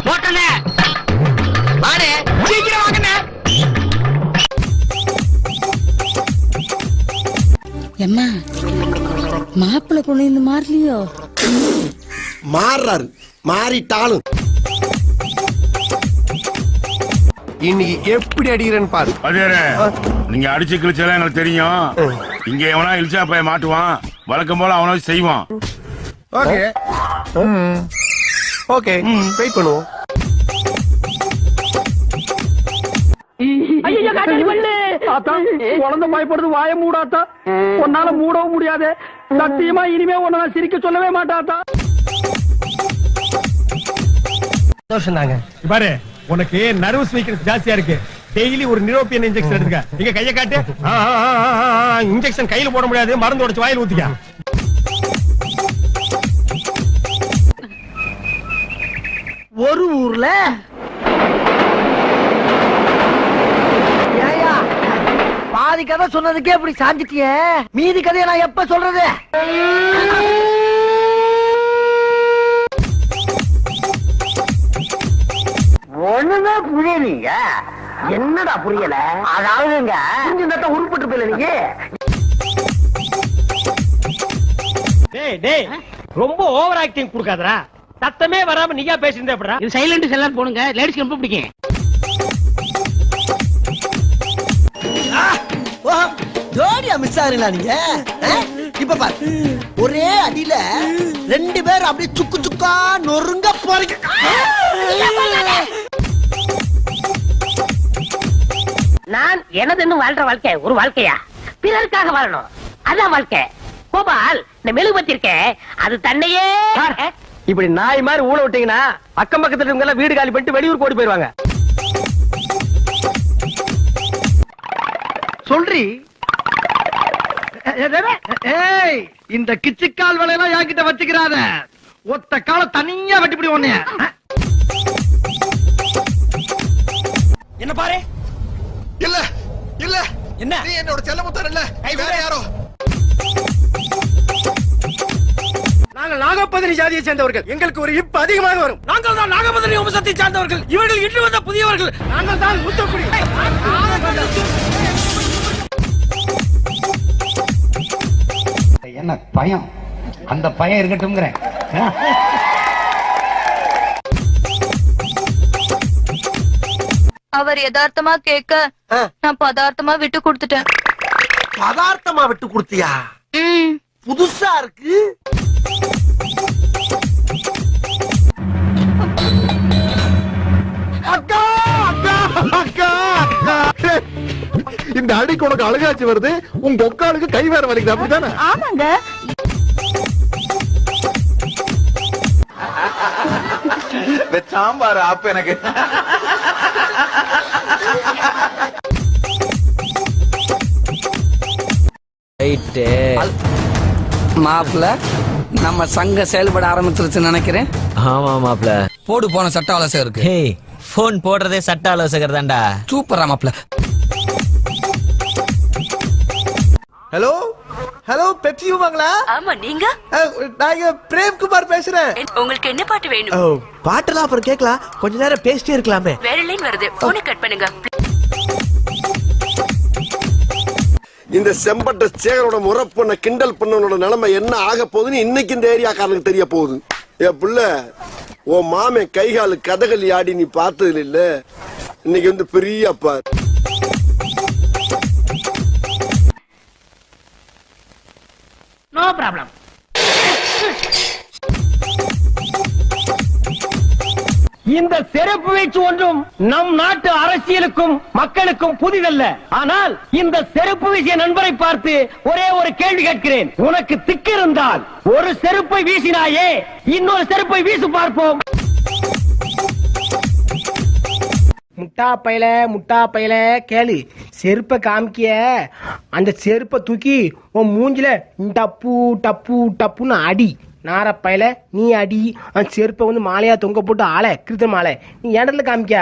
போட்டனே வாடே சீக்கிரம் வாங்கண்ணே. எம்மா மாப்பிள்ளை கொண்டு இந்த மாறலையோ? மாறுறாரு, மாறிட்டாலும் இன்னைக்கு எப்படி அடிக்கிறேன்னு பாரு. நீங்க அடிச்சு கிழிச்சாலும் எங்களுக்கு தெரியும். இங்க எவனா இழிச்சா போய் மாட்டுவான், வழக்கம் போல அவனை செய்வான். ஓகே ஓகே வெயிட் பண்ணுவோம். குழந்தை பயப்படுறது வாய மூடாத்தா. உன்னால மூடவும் முடியாது. சத்தியமா இனிமே உன்ன சிரிக்க சொல்லவே மாட்டாத்தா. பாரு, உனக்கு நர்வஸ் வீக்னஸ் ஜாஸ்தியா இருக்கு. டெய்லி ஒரு நிரோபியன் இன்ஜெக்ஷன் எடுத்துக்க. இங்க கைய காட்டு. இன்ஜெக்ஷன் கையில போட முடியாது, மருந்து உடைச்சு வாயில ஊத்திக்க. ஒரு ஊர்ல பாதி கதை சொன்னதுக்கே இப்படி சாஞ்சிட்டிய. மீதி கதையை நான் எப்ப சொல்றது? ஒண்ணுதான் புரியலீங்க. என்னடா புரியல? அதாவதுங்க உருப்பட்டு போயில நீங்க. ரொம்ப ஓவர் ஆக்டிங் கொடுக்காதடா. சத்தமே வராம நீயா பேசிருந்தே எப்படா? இது சைலண்ட் செல்லர் போடுங்க. லேடிஸ்க்கு ரொம்ப பிடிக்கும். ஜோடியா மிஸ் ஆகுறீங்களா நீங்க? இப்ப பாரு, ஒரே அடியில ரெண்டு பேர் அப்படியே சுக்கு சுக்கா நொறுங்க போறீங்க. நான் எனதுன்னு வாழ்ற வாழ்க்கை ஒரு வாழ்க்கையா? பிறருக்காக வாழணும், அதான் வாழ்க்கை. கோபால், இந்த மெழுகுபத்தி இருக்கே, அது தன்னையே. இப்படி நாய் மாதிரி ஊழ விட்டீங்கன்னா அக்கம் பக்கத்துல இருக்கவங்க எல்லாம் வீடு காலி பண்ணிட்டு வெளியூர் ஓடி போயிருவாங்க. சொல்றி. ஏய், இந்த கிச்சிக்கால் வேலையெல்லாம் என்கிட்ட வச்சுக்கிறாத. ஒத்த கால தனியா வெட்டிப்பிடி ஒன்னைய. என்ன பாரு? இல்ல இல்ல, என்ன? நீ என்னோட செல்லமுத்தர் இல்ல, வேற யாரோ. நாங்கள் நாகப்பதினி ஜாதியை சேர்ந்தவர்கள். எங்களுக்கு ஒரு இப்பு அதிகமாக வரும். நாங்கள் தான் நாகப்பதினி வம்சத்தை சார்ந்தவர்கள். இவர்கள் இன்று வந்த புதியவர்கள். நாங்கள் தான் மூத்தக்குடி. என்ன பயம்? அந்த பயம் இருக்கட்டும்ங்கிறேன். அவர் யதார்த்தமா கேட்க நான் பதார்த்தமா விட்டு கொடுத்துட்டேன். பதார்த்தமா விட்டு கொடுத்தியா? புதுசா இருக்கு. அக்கா அக்கா அக்கா, இந்த அடிக்கு உனக்கு அழுகாச்சு வருது. உங்க ஒக்காளுக்கு கை வேற வலிக்குது, அப்படித்தானே? ஆமாங்க. சாம்பார் ஆப்பு எனக்கு. மாப்பிள்ள, நம்ம சங்கம் செயல்பட ஆரம்பிச்சிருச்சுன்னு நினைக்கிறேன். ஆமா மாப்பிள்ள, போடு போன சட்ட ஆலோசகர் இருக்கு. ஹே, போன் போடுறதே சட்ட ஆலோசகர் தான்டா. சூப்பரா மாப்பிள்ள. ஹலோ ஹலோ, பெப்சி வாங்களா? ஆமா, நீங்க? நான் பிரேம்குமார் பேசுறேன். உங்களுக்கு என்ன பாட்டு வேணும்? பாட்டெல்லாம் அப்புறம் கேட்கலாம், கொஞ்ச நேரம் பேசிட்டே இருக்கலாமே. வேற லைன் வருது, போனை கட் பண்ணுங்க. இந்த செம்பட்ட சேகரோட முறை பண்ண கிண்டல் பண்ணவனோட நிலைமை என்ன ஆக போகுதுன்னு இன்னைக்கு இந்த ஏரியாக்காரனுக்கு தெரிய போகுது. என் புள்ள, உன் மாமே கைகாலு கதகளி ஆடி நீ பார்த்தது இல்ல, இன்னைக்கு வந்து பெரிய அப்பா. No problem. இந்த சிறப்பு வீச்சு ஒன்றும் நம் நாட்டு அரசியலுக்கும் மக்களுக்கும் புதிதல்ல. ஆனால் இந்த சிறப்பு வீசிய நண்பரை பார்த்து ஒரே ஒரு கேள்வி கேட்கிறேன். உனக்கு திக்கு இருந்தால் ஒரு செருப்பை வீசினாயே, இன்னொரு செருப்பை வீசு பார்ப்போம். முட்டா பையல கேளு. செருப்பை காமிக்கிய, அந்த செருப்பை தூக்கி உன் மூஞ்சில டப்பு டப்பு டப்புன்னு அடி. நாரப்பையில நீ அடி. அந்த செருப்பை வந்து மாலையா தொங்க போட்டு ஆளை கிருத்த மாலை நீ இடத்துல காமிக்க.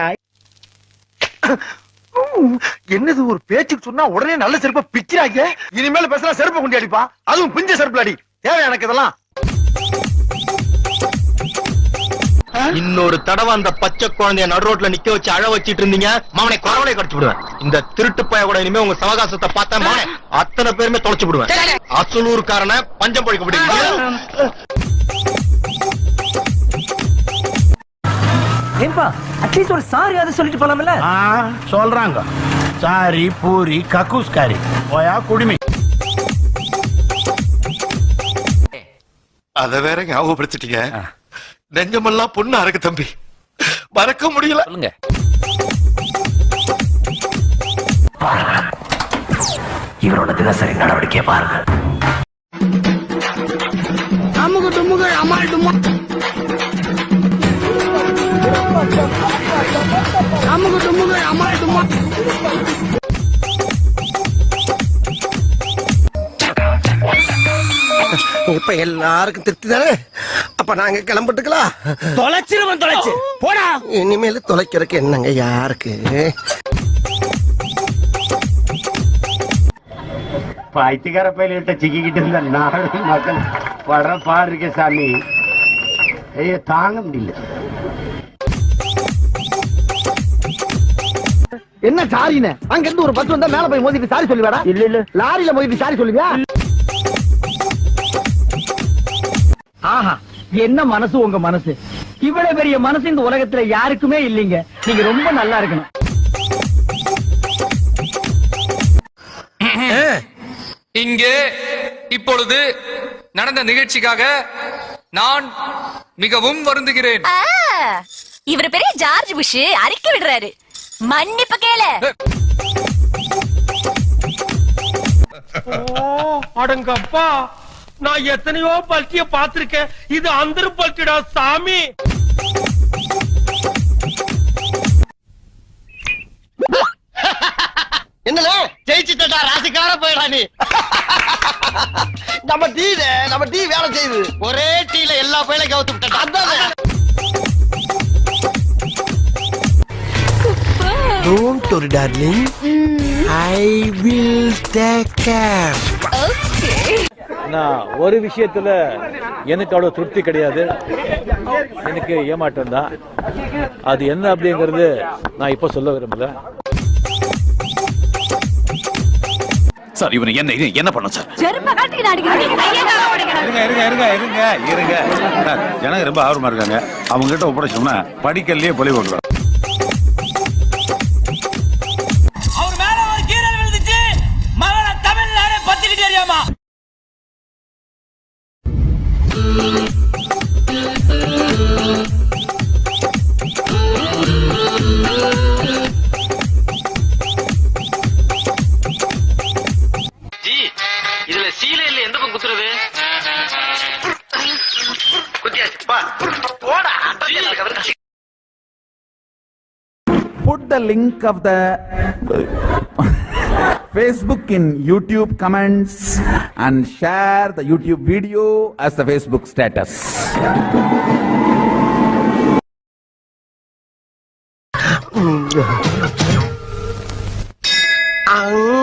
என்னது ஒரு பேச்சுக்கு சொன்னா உடனே நல்ல செருப்பை பிக்கிறாங்க. இனிமேல் பேசுறா செருப்பை கொண்டு அடிப்பா, அதுவும் பிஞ்ச செருப்புல அடி. தேவை எனக்கு இதெல்லாம். இன்னொரு தடவை அந்த பச்சை குழந்தைய நடு ரோட்ல நிக்க வச்சு அழ வச்சிட்டு இருந்தீங்க மாமனை குறவளை கடிச்சு விடுவேன். இந்த திருட்டு பைய கூட இனிமே உங்க சவகாசத்தை பார்த்தா மாமனை அத்தனை பேருமே தொலைச்சு விடுவேன். அசலூர்காரனை பஞ்சம் பழிக்க விடுவீங்க. ஏன்பா அட்லீஸ்ட் ஒரு சாரி அதை சொல்லிட்டு போலாம்ல? சொல்றாங்க சாரி பூரி கக்கூஸ்காரி போயா குடிமை. அத வேற ஞாபகப்படுத்திட்டீங்க. நெஞ்சமெல்லாம் பொண்ணா இருக்கு தம்பி, மறக்க முடியல. இவரோட தினசரி நடவடிக்கையை பாருங்க. இப்ப எல்லாருக்கும் திருப்தி தானே? அப்ப நாங்க கிளம்பிட்டுக்கலாம். தொலைச்சிருவன் தொலைச்சு போடா. இனிமேல தொலைக்கிறதுக்கு என்னங்க யாருக்கு? பைத்தியக்கார பயிலிட்ட சிக்கிக்கிட்டு இருந்த நாடு மக்கள் படுற பாடு இருக்கே சாமி. ஐயோ தாங்க முடியல. என்ன சாரின்னு அங்க இருந்து ஒரு பஸ் வந்தா மேல போய் மோதிட்டு சாரி சொல்லி வேடா? இல்ல இல்ல லாரியில மோதிட்டு சாரி சொல்லுவியா? ஆஹா என்ன மனசு உங்க மனசு. இவ்வளவு பெரிய மனசு இந்த உலகத்துல யாருக்குமே இல்லைங்க. நீங்க ரொம்ப நல்லா இருக்கணும். இங்கே இப்பொழுது நடந்த நிகழ்ச்சிக்காக நான் மிகவும் வருந்துகிறேன். இவர் பெரிய ஜார்ஜ் புஷ் அறிக்கை விடுறாரு. மன்னிப்பு கேளு. அடங்கப்பா நான் எத்தனையோ பல்ட்டிய பாத்திருக்கேன். இது அந்த பல்ட்டிடா சாமி. என்னல ஜெயிச்சுட்டா ராசிக்கார போயிடா நீ. நம்ம டீ வேலை செய்யுது. ஒரே டீல எல்லா பயிலையும் கவுத்து விட்டா. Don't worry, darling. I will take care. ஒரு விஷயத்துல எனக்கு அவ்வளவு திருப்தி கிடையாது. எனக்கு ஏமாற்றம் தான். அது என்ன அப்படிங்கறது நான் இப்ப சொல்ல விரும்பல. சார் இவனை என்ன பண்ண சார்? இருங்க ஜனங்க ரொம்ப ஆர்வமா இருக்காங்க. அவங்க கிட்ட ஒப்படைச்சோம்னா படிக்கல்லையே பொலி போடுறோம். அவர் மேல ஒரு கீரல் விழுந்துச்சு. மகள தமிழ்நாடு பத்திக்கிட்டு அறியாமா? இதுல சீலையில எந்த பக்கம் குத்துறது? Put the link of the Facebook in YouTube comments and share the YouTube video as the Facebook status. Ang